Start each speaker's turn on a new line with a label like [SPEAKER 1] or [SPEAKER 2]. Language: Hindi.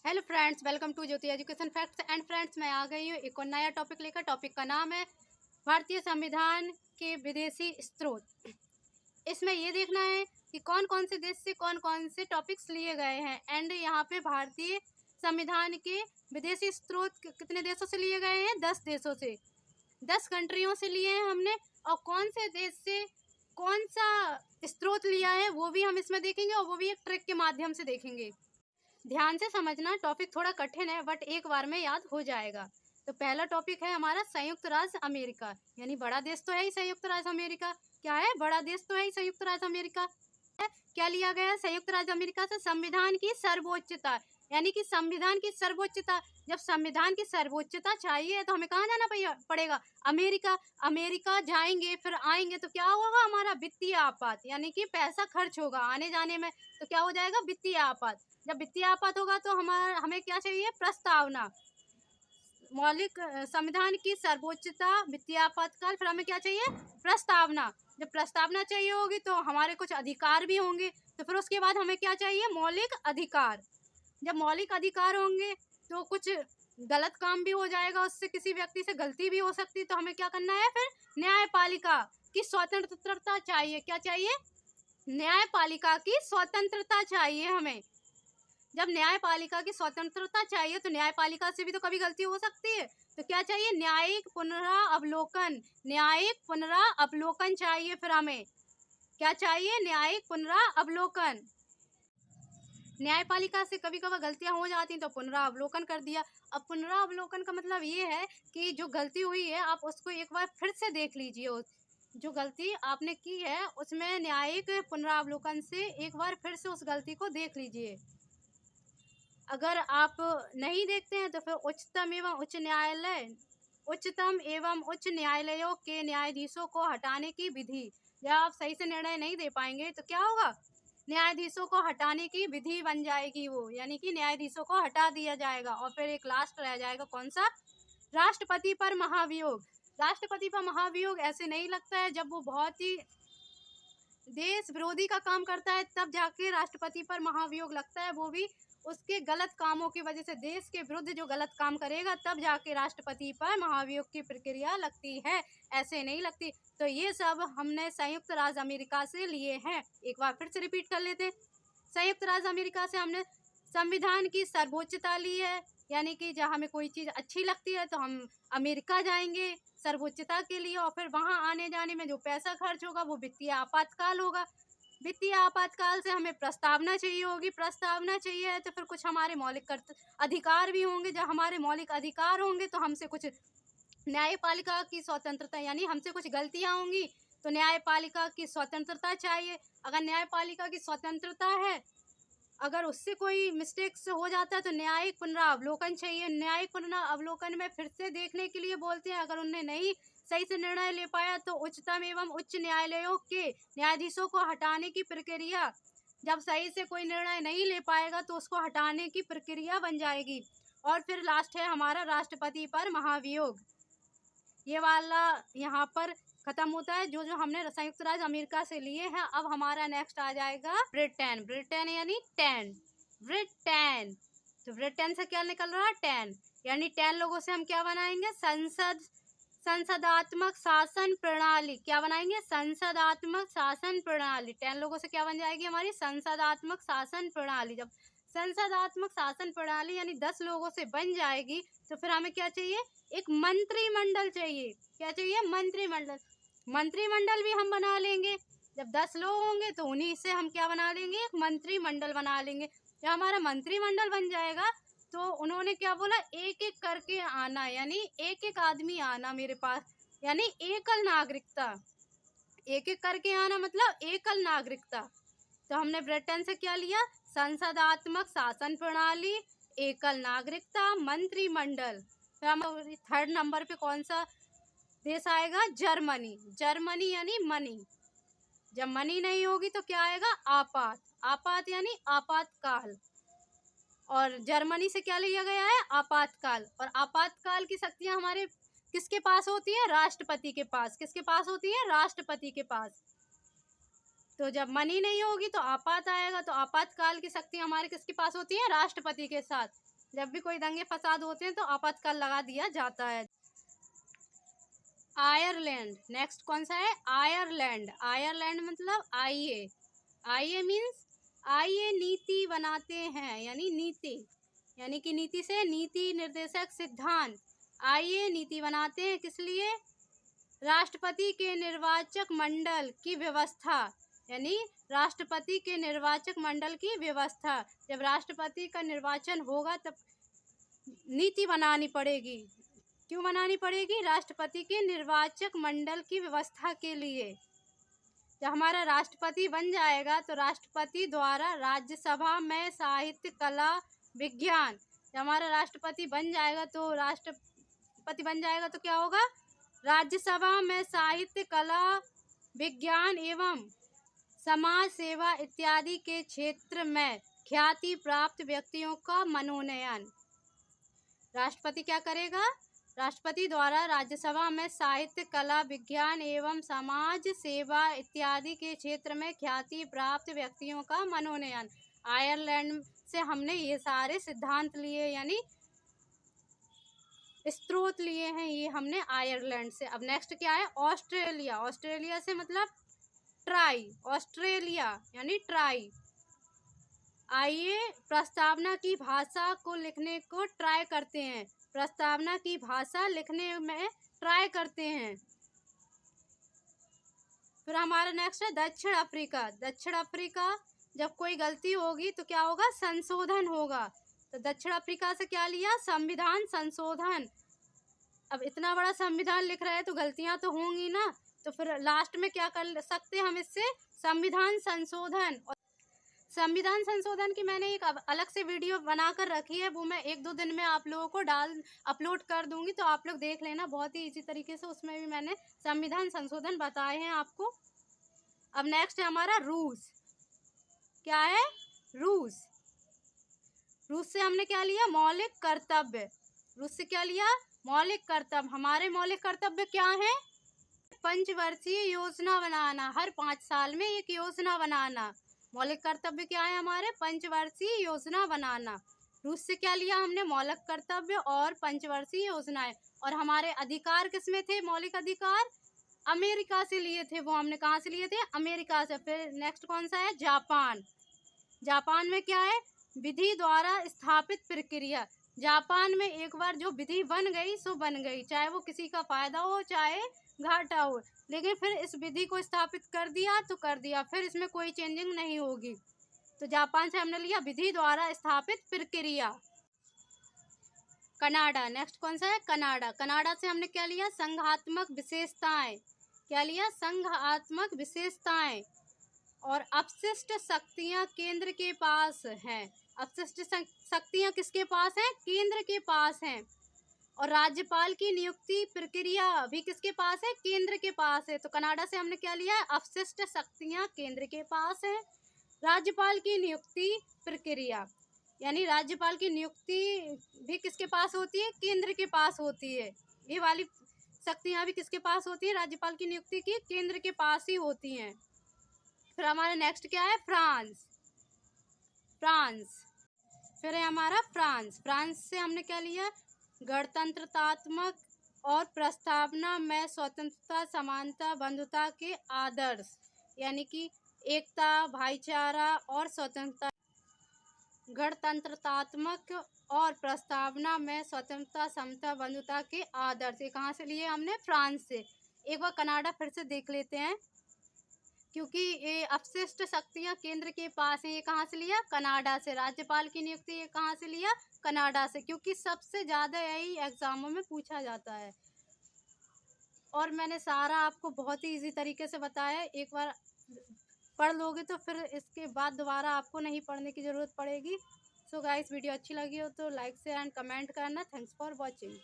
[SPEAKER 1] Hello friends, welcome to Jyoti education facts and friends. मैं आ गई हूँ एक और नया टॉपिक लेकर। टॉपिक का नाम है भारतीय संविधान के विदेशी स्रोत। इसमें ये देखना है कि कौन कौन से देश से कौन कौन से टॉपिक्स लिए गए हैं एंड यहाँ पे भारतीय संविधान के विदेशी स्रोत कितने देशों से लिए गए हैं। 10 देशों से, 10 कंट्रियों से लिए हैं हमने। और कौन से देश से कौन सा स्रोत लिया है वो भी हम इसमें देखेंगे और वो भी एक ट्रिक के माध्यम से देखेंगे। ध्यान से समझना, टॉपिक थोड़ा कठिन है बट एक बार में याद हो जाएगा। तो पहला टॉपिक है हमारा संयुक्त राज्य अमेरिका, यानी बड़ा देश तो है ही संयुक्त राज्य अमेरिका। क्या है? बड़ा देश तो है ही संयुक्त राज्य अमेरिका। क्या लिया गया है संयुक्त राज्य अमेरिका से? संविधान की सर्वोच्चता, यानी कि संविधान की सर्वोच्चता। जब संविधान की सर्वोच्चता चाहिए तो हमें कहाँ जाना पड़ेगा? अमेरिका। अमेरिका जाएंगे फिर आएंगे तो क्या होगा? हमारा वित्तीय आपात, यानी कि पैसा खर्च होगा आने जाने में, तो क्या हो जाएगा? वित्तीय आपात। जब वित्तीय आपात होगा तो हमें क्या चाहिए? प्रस्तावना। मौलिक संविधान की सर्वोच्चता, वित्तीय आपातकाल, फिर हमें क्या चाहिए? प्रस्तावना। जब प्रस्तावना चाहिए होगी तो हमारे कुछ अधिकार भी होंगे, तो फिर उसके बाद हमें क्या चाहिए? मौलिक अधिकार। जब मौलिक अधिकार होंगे तो कुछ गलत काम भी हो जाएगा, उससे किसी व्यक्ति से गलती भी हो सकती है, तो हमें क्या करना है? फिर न्यायपालिका की स्वतंत्रता चाहिए। क्या चाहिए? न्यायपालिका की स्वतंत्रता चाहिए हमें। जब न्यायपालिका की स्वतंत्रता चाहिए तो न्यायपालिका से भी तो कभी गलती हो सकती है, तो क्या चाहिए? न्यायिक पुनरावलोकन। न्यायिक पुनरावलोकन चाहिए। फिर हमें क्या चाहिए? न्यायिक पुनरावलोकन। न्यायपालिका से कभी कभी गलतियां हो जाती तो पुनरावलोकन कर दिया। अब पुनरावलोकन का मतलब ये है कि जो गलती हुई है आप उसको एक बार फिर से देख लीजिए। जो गलती आपने की है उसमें न्यायिक पुनरावलोकन से एक बार फिर से उस गलती को देख लीजिए। अगर आप नहीं देखते हैं तो फिर उच्चतम एवं उच्च न्यायालयों के न्यायाधीशों को हटाने की विधि। जब आप सही से निर्णय नहीं दे पाएंगे तो क्या होगा? न्यायाधीशों को हटाने की विधि बन जाएगी वो, यानी कि न्यायाधीशों को हटा दिया जाएगा। और फिर एक लास्ट रह जाएगा, कौन सा? राष्ट्रपति पर महाभियोग। राष्ट्रपति पर महाभियोग ऐसे नहीं लगता है, जब वो बहुत ही देश विरोधी का काम करता है तब जाके राष्ट्रपति पर महाभियोग लगता है। वो भी उसके गलत कामों की वजह से, देश के विरुद्ध जो गलत काम करेगा तब जाके राष्ट्रपति पर महाभियोग की प्रक्रिया लगती है, ऐसे नहीं लगती। तो ये सब हमने संयुक्त राज्य अमेरिका से लिए हैं। एक बार फिर से रिपीट कर लेते हैं। संयुक्त राज्य अमेरिका से हमने संविधान की सर्वोच्चता ली है, यानी कि जब हमें कोई चीज़ अच्छी लगती है तो हम अमेरिका जाएंगे सर्वोच्चता के लिए, और फिर वहाँ आने जाने में जो पैसा खर्च होगा वो वित्तीय आपातकाल होगा। वित्तीय आपातकाल से हमें प्रस्तावना चाहिए होगी। प्रस्तावना चाहिए है तो फिर कुछ हमारे मौलिक अधिकार भी होंगे। जब हमारे मौलिक अधिकार होंगे तो हमसे कुछ न्यायपालिका की स्वतंत्रता, यानी हमसे कुछ गलतियाँ होंगी तो न्यायपालिका की स्वतंत्रता चाहिए। अगर न्यायपालिका की स्वतंत्रता है, अगर उससे कोई मिस्टेक्स हो जाता है तो न्यायिक पुनरावलोकन चाहिए। न्यायिक पुनरावलोकन में फिर से देखने के लिए बोलते हैं। अगर उन्हें नहीं सही से निर्णय ले पाया तो उच्चतम एवं उच्च न्यायालयों के न्यायाधीशों को हटाने की प्रक्रिया। जब सही से कोई निर्णय नहीं ले पाएगा तो उसको हटाने की प्रक्रिया बन जाएगी। और फिर लास्ट है हमारा राष्ट्रपति पर महाभियोग। ये वाला यहाँ पर खत्म होता है जो जो हमने संयुक्त राज्य अमेरिका से लिए हैं। अब हमारा नेक्स्ट आ जाएगा ब्रिटेन। ब्रिटेन यानी 10। ब्रिटेन, तो ब्रिटेन से क्या निकल रहा है? 10, यानी 10 लोगों से हम क्या बनाएंगे? संसदात्मक शासन प्रणाली। क्या बनाएंगे? संसदात्मक शासन प्रणाली। 10 लोगों से क्या बन जाएगी हमारी? संसदात्मक शासन प्रणाली। जब संसदात्मक शासन प्रणाली यानी 10 लोगों से बन जाएगी तो फिर हमें क्या चाहिए? एक मंत्रिमंडल चाहिए। क्या चाहिए? मंत्रिमंडल। मंत्रिमंडल भी हम बना लेंगे। जब 10 लोग होंगे तो उन्हीं से हम क्या बना लेंगे? एक मंत्रिमंडल बना लेंगे। जब हमारा मंत्रिमंडल बन जाएगा तो उन्होंने क्या बोला? एक एक करके आना, यानी एक एक आदमी आना मेरे पास, यानी एकल नागरिकता। एक एक करके आना मतलब एकल नागरिकता। तो हमने ब्रिटेन से क्या लिया? संसदात्मक शासन प्रणाली, एकल नागरिकता, मंत्रिमंडल। फिर हम थर्ड नंबर पे कौन सा देश आएगा? जर्मनी। जर्मनी यानी मनी। जब मनी नहीं होगी तो क्या आएगा? आपात। आपात यानी आपातकाल। और जर्मनी से क्या लिया गया है? आपातकाल। और आपातकाल की शक्तियां हमारे किसके पास होती है? राष्ट्रपति के पास। किसके पास होती है? राष्ट्रपति के पास। तो जब मनी नहीं होगी तो आपात आएगा, तो आपातकाल की शक्ति हमारे किसके पास होती है? राष्ट्रपति के साथ। जब भी कोई दंगे फसाद होते हैं तो आपातकाल लगा दिया जाता है। आयरलैंड, नेक्स्ट कौन सा है? आयरलैंड। आयरलैंड मतलब आइए, आइए मीन्स आइए नीति बनाते हैं, यानी नीति, यानी कि नीति से नीति निर्देशक सिद्धांत। आइए नीति बनाते हैं, किस लिए? राष्ट्रपति के निर्वाचक मंडल की व्यवस्था, यानी राष्ट्रपति के निर्वाचक मंडल की व्यवस्था। जब राष्ट्रपति का निर्वाचन होगा तब नीति बनानी पड़ेगी। क्यों बनानी पड़ेगी? राष्ट्रपति के निर्वाचक मंडल की व्यवस्था के लिए। जब हमारा राष्ट्रपति बन जाएगा तो राष्ट्रपति द्वारा राज्यसभा में साहित्य, कला, विज्ञान, जब हमारा राष्ट्रपति बन जाएगा तो क्या होगा? राज्यसभा में साहित्य, कला, विज्ञान एवं समाज सेवा इत्यादि के क्षेत्र में ख्याति प्राप्त व्यक्तियों का मनोनयन। राष्ट्रपति क्या करेगा? राष्ट्रपति द्वारा राज्यसभा में साहित्य, कला, विज्ञान एवं समाज सेवा इत्यादि के क्षेत्र में ख्याति प्राप्त व्यक्तियों का मनोनयन। आयरलैंड से हमने ये सारे सिद्धांत लिए, यानी स्रोत लिए हैं, ये हमने आयरलैंड से। अब नेक्स्ट क्या है? ऑस्ट्रेलिया। ऑस्ट्रेलिया से मतलब ट्राई, ऑस्ट्रेलिया यानी ट्राई। आइए प्रस्तावना की भाषा को लिखने को ट्राई करते हैं, प्रस्तावना की भाषा लिखने में ट्राई करते हैं। फिर हमारा नेक्स्ट है दक्षिण अफ्रीका। दक्षिण अफ्रीका, जब कोई गलती होगी तो क्या होगा? संशोधन होगा। तो दक्षिण अफ्रीका से क्या लिया? संविधान संशोधन। अब इतना बड़ा संविधान लिख रहे हैं तो गलतियां तो होंगी ना, तो फिर लास्ट में क्या कर सकते हैं हम इससे? संविधान संशोधन। और संविधान संशोधन की मैंने एक अलग से वीडियो बनाकर रखी है, वो मैं 1-2 दिन में आप लोगों को अपलोड कर दूंगी, तो आप लोग देख लेना। बहुत ही इजी तरीके से उसमें भी मैंने संविधान संशोधन बताए हैं आपको। अब नेक्स्ट है हमारा रूस। क्या है? रूस। रूस से हमने क्या लिया? मौलिक कर्तव्य। रूस से क्या लिया? मौलिक कर्तव्य। हमारे मौलिक कर्तव्य क्या है? पंचवर्षीय योजना बनाना, हर 5 साल में एक योजना बनाना। मौलिक कर्तव्य क्या है हमारे? पंचवर्षीय योजना बनाना। रूस से क्या लिया हमने? मौलिक कर्तव्य और पंचवर्षीय योजनाएं। और हमारे अधिकार किसमें थे? मौलिक अधिकार अमेरिका से लिए थे। वो हमने कहाँ से लिए थे? अमेरिका से। फिर नेक्स्ट कौन सा है? जापान। जापान में क्या है? विधि द्वारा स्थापित प्रक्रिया। जापान में एक बार जो विधि बन गई सो बन गई, चाहे वो किसी का फायदा हो चाहे घाटा हो, लेकिन फिर इस विधि को स्थापित कर दिया तो कर दिया, फिर इसमें कोई चेंजिंग नहीं होगी। तो जापान से हमने लिया विधि द्वारा स्थापित प्रक्रिया। कनाडा। नेक्स्ट कौन सा है? कनाडा। कनाडा से हमने क्या लिया? संघात्मक विशेषताएं। क्या लिया? संघात्मक विशेषताएं। और अपशिष्ट शक्तियां केंद्र के पास हैं। अपशिष्ट शक्तियां किसके पास हैं? केंद्र के पास हैं। और राज्यपाल की नियुक्ति प्रक्रिया भी किसके पास है? केंद्र के पास है। तो कनाडा से हमने क्या लिया? अपशिष्ट शक्तियां केंद्र के पास है। राज्यपाल की नियुक्ति प्रक्रिया, यानी राज्यपाल की नियुक्ति भी किसके पास होती है? केंद्र के पास होती है। ये वाली शक्तियां भी किसके पास होती है? राज्यपाल की नियुक्ति की केंद्र के पास ही होती हैं। फिर हमारा नेक्स्ट क्या है? फ्रांस। फ्रांस। फिर है हमारा फ्रांस। फ्रांस से हमने क्या लिया? गणतंत्रतात्मक और प्रस्तावना में स्वतंत्रता, समानता, बंधुता के आदर्श, यानी कि एकता, भाईचारा और स्वतंत्रता। गणतंत्रतात्मक और प्रस्तावना में स्वतंत्रता, समता, बंधुता के आदर्श। ये कहाँ से लिए हमने? फ्रांस से। एक बार कनाडा फिर से देख लेते हैं, क्योंकि ये अपशिष्ट शक्तियां केंद्र के पास हैं। ये कहाँ से लिया? कनाडा से। राज्यपाल की नियुक्ति ये कहाँ से लिया? कनाडा से, क्योंकि सबसे ज़्यादा यही एग्जामों में पूछा जाता है। और मैंने सारा आपको बहुत ही इजी तरीके से बताया है। एक बार पढ़ लोगे तो फिर इसके बाद दोबारा आपको नहीं पढ़ने की ज़रूरत पड़ेगी। सो गाइस, वीडियो अच्छी लगी हो तो लाइक शेयर एंड कमेंट करना। Thanks for watching.